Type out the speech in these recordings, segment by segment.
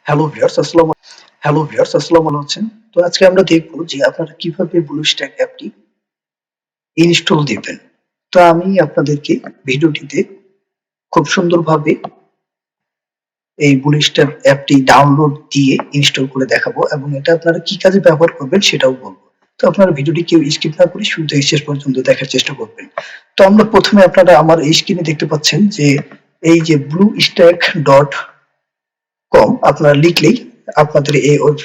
Hello viewers আসসালামু আলাইকুম। তো আজকে আমরা দেখব যে আপনারা কিভাবে ব্লুস্ট্যাক অ্যাপটি ইনস্টল দিবেন। তো আমি আপনাদেরকে ভিডিওটিতে খুব সুন্দরভাবে এই ব্লুস্ট্যাক অ্যাপটি ডাউনলোড দিয়ে ইনস্টল করে দেখাবো এবং এটা আপনারা কি কাজে ব্যবহার করবেন সেটাও বলবো। তো আপনারা ভিডিওটি কেউ স্কিপ না করে শুরু থেকে শেষ পর্যন্ত দেখার চেষ্টা করবেন। তো আমরা প্রথমে আপনারা আমার এই স্ক্রিনে দেখতে পাচ্ছেন যে এই যে bluestack.com আপনারা লিখলেই আপনাদের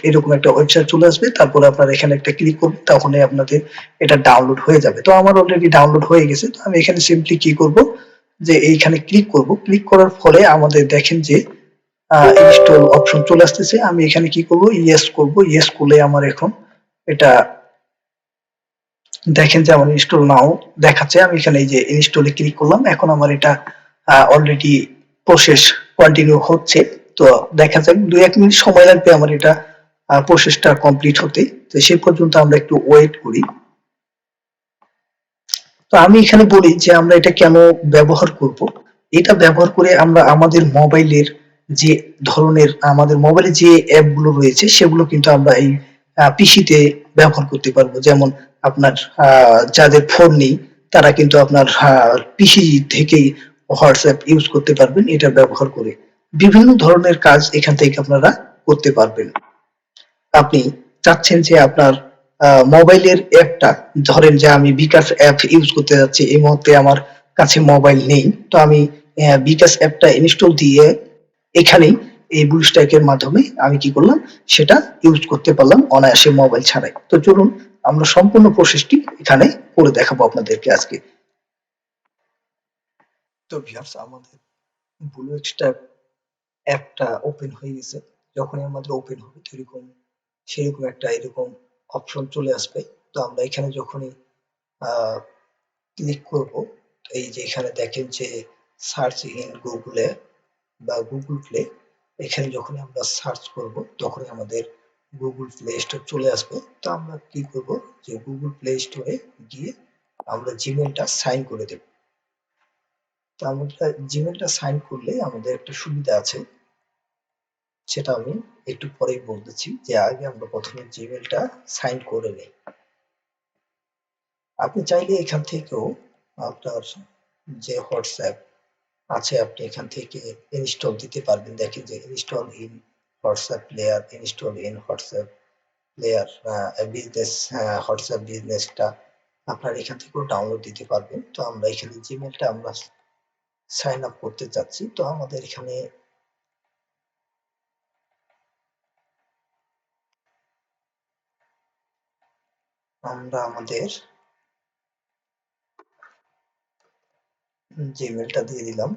এরকম একটা ওয়েবসাইট চলে আসবে। তারপরে আপনারা এখানে একটা ক্লিক করবেন, তখনই আপনাদের এটা ডাউনলোড হয়ে যাবে। তো আমার অলরেডি ডাউনলোড হয়ে গেছে। তো আমি এখানে সিম্পলি কি করব যে এইখানে ক্লিক করব। ক্লিক করার ফলে আমাদের দেখেন যে ইনস্টল অপশন চলে আসতেছে। আমি এখানে কি করব, ইয়েস করব। ইয়েস করলে আমার এখন এটা দেখেন যে আমার ইনস্টল নাও দেখাচ্ছে। আমি এখানে এই যে ইনস্টলে ক্লিক করলাম। এখন আমার এটা অলরেডি প্রসেস কন্টিনিউ হচ্ছে। তো দেখা যাক 2-1 মিনিট সময় লাগবে আমার এটা প্রসেসটা কমপ্লিট হতে। তো সেই পর্যন্ত আমরা একটু ওয়েট করি। তো আমি এখানে বলি যে আমরা এটা কেন ব্যবহার করব। এটা ব্যবহার করে আমরা আমাদের মোবাইলের যে ধরনের আমাদের মোবাইলে যে অ্যাপগুলো রয়েছে সেগুলো কিন্তু আমরা এই পিসিতে ব্যবহার করতে পারবো। যেমন আপনার যাদের ফোন নেই তারা কিন্তু আপনার পিসি থেকেই হোয়াটসঅ্যাপ ইউজ করতে পারবেন এটা ব্যবহার করে। বিভিন্ন ধরনের কাজ এখান থেকে আপনারা করতে পারবেন। আপনি চাচ্ছেন যে আপনার মোবাইলের অ্যাপটা, ধরেন যে আমি বিকাশ অ্যাপ ইউজ করতে যাচ্ছি, এই মুহূর্তে আমার কাছে মোবাইল নেই। তো আমি বিকাশ অ্যাপটা ইনস্টল দিয়ে এখানেই এই ব্লুস্ট্যাকের মাধ্যমে আমি কি করলাম সেটা ইউজ করতে পারলাম অনায়াসে মোবাইল ছাড়াই। তো চলুন আমরা সম্পূর্ণ প্রসেসটি এখানে করে দেখাবো আপনাদেরকে আজকে। তো ভিউয়ার্স আমাদের ব্লুস্ট্যাক অ্যাপটা ওপেন হয়ে গেছে। যখনই আমাদের ওপেন হবে সেরকম একটা এরকম অপশন চলে আসবে। তো আমরা এখানে যখনই ক্লিক করব, এই যে এখানে দেখেন যে সার্চ ইন গুগলে বা গুগল প্লে, এখানে যখনই আমরা সার্চ করব তখনই আমাদের গুগল প্লে স্টোর চলে আসবে। তো আমরা কি করব যে গুগল প্লে স্টোরে গিয়ে আমরা জিমেলটা সাইন করে দেব। তো আমরা জিমেলটা সাইন করলে আমাদের একটা সুবিধা আছে, সেটা আমি একটু পরেই বলতেছি। যে আগে আমরা প্রথমে জিমেলটা সাইন করে নিই। আপনি চাইলে এখান থেকেও আপনার যে হোয়াটসঅ্যাপ আছে আপনি এখান থেকে ইনস্টল দিতে পারবেন। দেখেন যে install in WhatsApp player, install in WhatsApp player business, WhatsApp বিজনেসটা আপনার এখান থেকেও ডাউনলোড দিতে পারবেন। তো আমরা এখানে জিমেলটা আমরা সাইন আপ করতে চাচ্ছি। তো আমাদের এখানে আমরা আমাদের জিমেলটা দিয়ে দিলাম।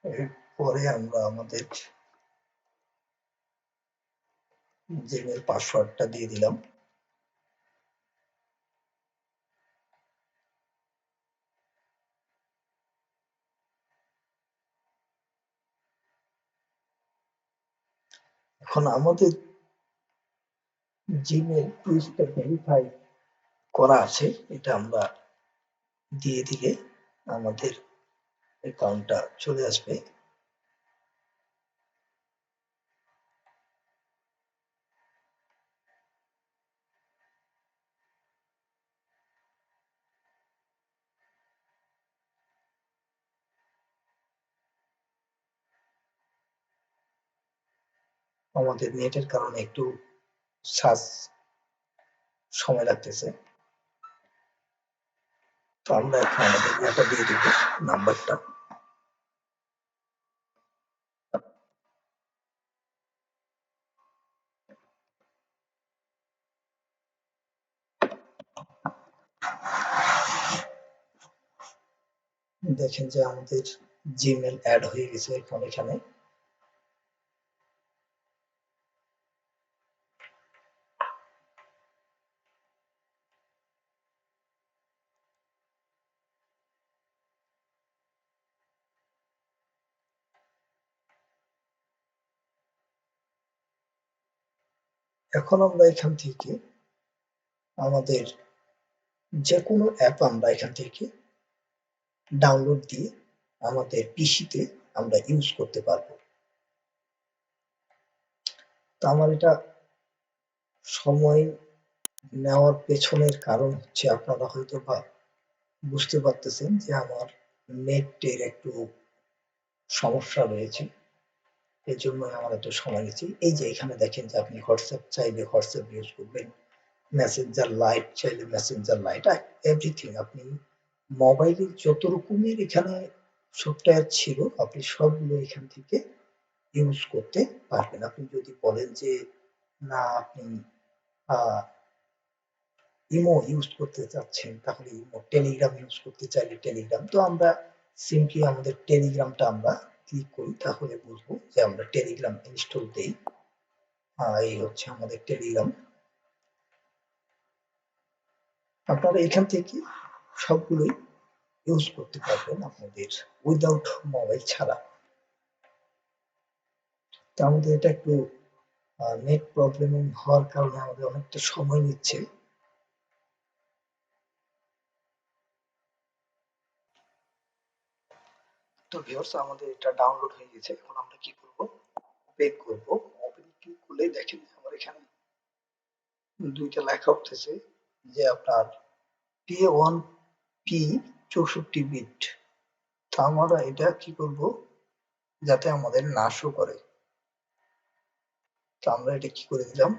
এরপরে আমরা আমাদের জিমেল পাসওয়ার্ডটা দিয়ে দিলাম। এখন আমাদের জিমেল টু স্টেপ ভেরিফাই করা আছে, এটা আমরা দিয়ে দিলে আমাদের অ্যাকাউন্টটা চলে আসবে। আমাদের নেটের কারণে একটু সার্চ সময় লাগতেছে। তো আমরা এখন আমাদের ইয়েটা দিয়ে দিব, নাম্বারটা। দেখেন যে আমাদের জিমেল অ্যাড হয়ে গেছে এখন এখানে। এখন আমরা এখান থেকে আমাদের যে কোনো অ্যাপ আমরা এখান থেকে ডাউনলোড দিয়ে আমাদের পিসিতে আমরা ইউজ করতে পারবো। তো আমার এটা সময় নেওয়ার পেছনের কারণ হচ্ছে আপনারা হয়তো বা বুঝতে পারতেছেন যে আমার নেটের একটু সমস্যা রয়েছে, এর জন্য আমার একটু সময় নিচ্ছে। এই যে এখানে দেখেন যে আপনি হোয়াটসঅ্যাপ চাইলে হোয়াটসঅ্যাপ ইউজ করবেন, মেসেঞ্জার লাইট চাইলে মেসেঞ্জার লাইট, এভরিথিং আপনি মোবাইলের যত রকমের এখানে সফটওয়্যার ছিল আপনি সবগুলো এখান থেকে ইউজ করতে পারবেন। আপনি যদি বলেন যে না আপনি আহ, ইমো ইউজ করতে চাচ্ছেন তাহলে ইমো, টেলিগ্রাম ইউজ করতে চাইলে টেলিগ্রাম, তো আমরা সিম্পলি আমাদের টেলিগ্রামটা আমরা ক্লিক করি, তাহলে বুঝবো যে আমরা টেলিগ্রাম ইনস্টল দেই। এই হচ্ছে আমাদের টেলিগ্রাম। আপনারা এখান থেকে সবগুলোই ইউজ করতে পারবেন আপনাদের উইদাউট মোবাইল ছাড়া। তো আমাদের এটা একটু নেট প্রবলেম হওয়ার কারণে আমাদের অনেকটা সময় নিচ্ছে। তো ভিউয়ার্স আমাদের এটা ডাউনলোড হয়ে গেছে, এখন আমরা কি করব, ওপেন করব। ওপেন ক্লিক করলে দেখেন আমার এখানে দুইটা লেখা উঠতেছে যে আপনার P1P 64 বিট। তো আমরা এটা কি করব যাতে আমাদের না শো করে, তো আমরা এটা কি করে দিলাম।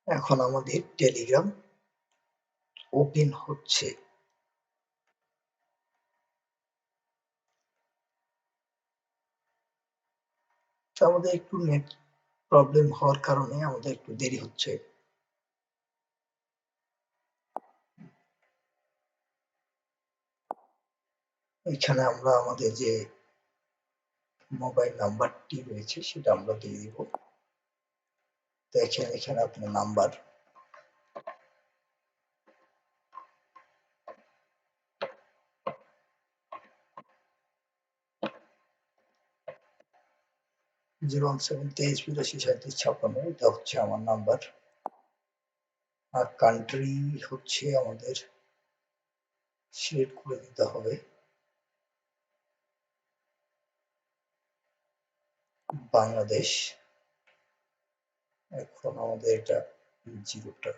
এখন আমাদের টেলিগ্রাম ওপেন হচ্ছে। তো আমাদের একটু নেট প্রবলেম হওয়ার কারণে আমাদের একটু দেরি হচ্ছে। এখানে আমরা আমাদের যে মোবাইল নাম্বারটি রয়েছে সেটা আমরা দিয়ে দিব। দেখেন এখানে আপনার নাম্বার, জিরো ওয়ান সেভেন 2382 87 56, এটা হচ্ছে আমার নাম্বার। আর কান্ট্রি হচ্ছে আমাদের সিলেক্ট করে দিতে হবে বাংলাদেশ। এখন আমাদের এটা জিরোটা,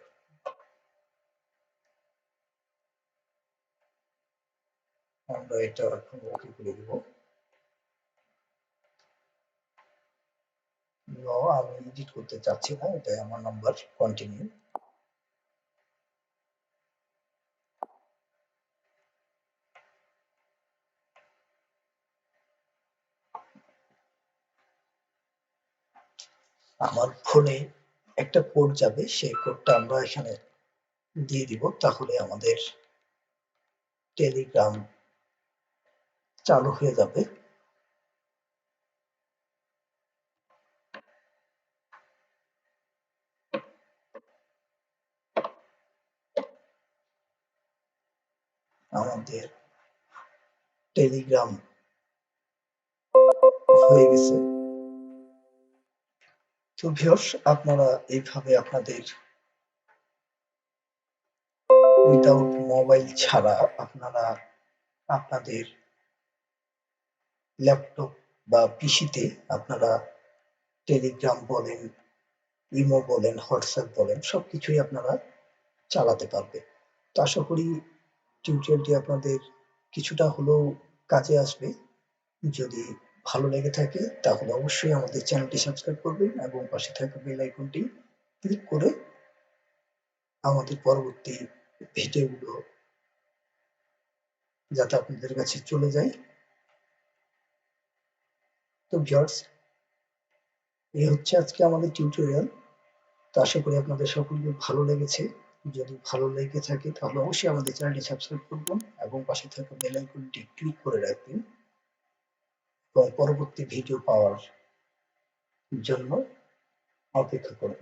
আমরা এটা এখন ওকে করে দিব। আমি এডিট করতে চাচ্ছি না, এটাই আমার নাম্বার, কন্টিনিউ। আমার ফোনে একটা কোড যাবে, সেই কোডটা আমরা এখানে দিয়ে দিব, তাহলে আমাদের টেলিগ্রাম চালু হয়ে যাবে। আমাদের টেলিগ্রাম হয়ে গেছে। তো ভিউয়ার্স আপনারা এইভাবে আপনাদের উইদাউট মোবাইল ছাড়া আপনারা আপনাদের ল্যাপটপ বা পিসিতে আপনারা টেলিগ্রাম বলেন, ইমো বলেন, হোয়াটসঅ্যাপ বলেন, সবকিছুই আপনারা চালাতে পারবেন। তো আশা করি টিউটোরিয়ালটি আপনাদের কিছুটা হলেও কাজে আসবে। যদি ভালো লেগে থাকে তাহলে অবশ্যই আমাদের চ্যানেলটি সাবস্ক্রাইব করবেন এবং পাশে থাকা বেল আইকনটি ক্লিক করে আমাদের পরবর্তী ভিডিওগুলো যাতে আপনাদের কাছে চলে যায়। তো ভিউয়ার্স এই হচ্ছে আজকে আমাদের টিউটোরিয়াল। তো আশা করি আপনাদের সকলকে ভালো লেগেছে। যদি ভালো লেগে থাকে তাহলে অবশ্যই আমাদের চ্যানেলটি সাবস্ক্রাইব করবেন এবং পাশে থাকা বেল আইকনটি ক্লিক করে রাখবেন এবং পরবর্তী ভিডিও পাওয়ার জন্য অপেক্ষা করুন।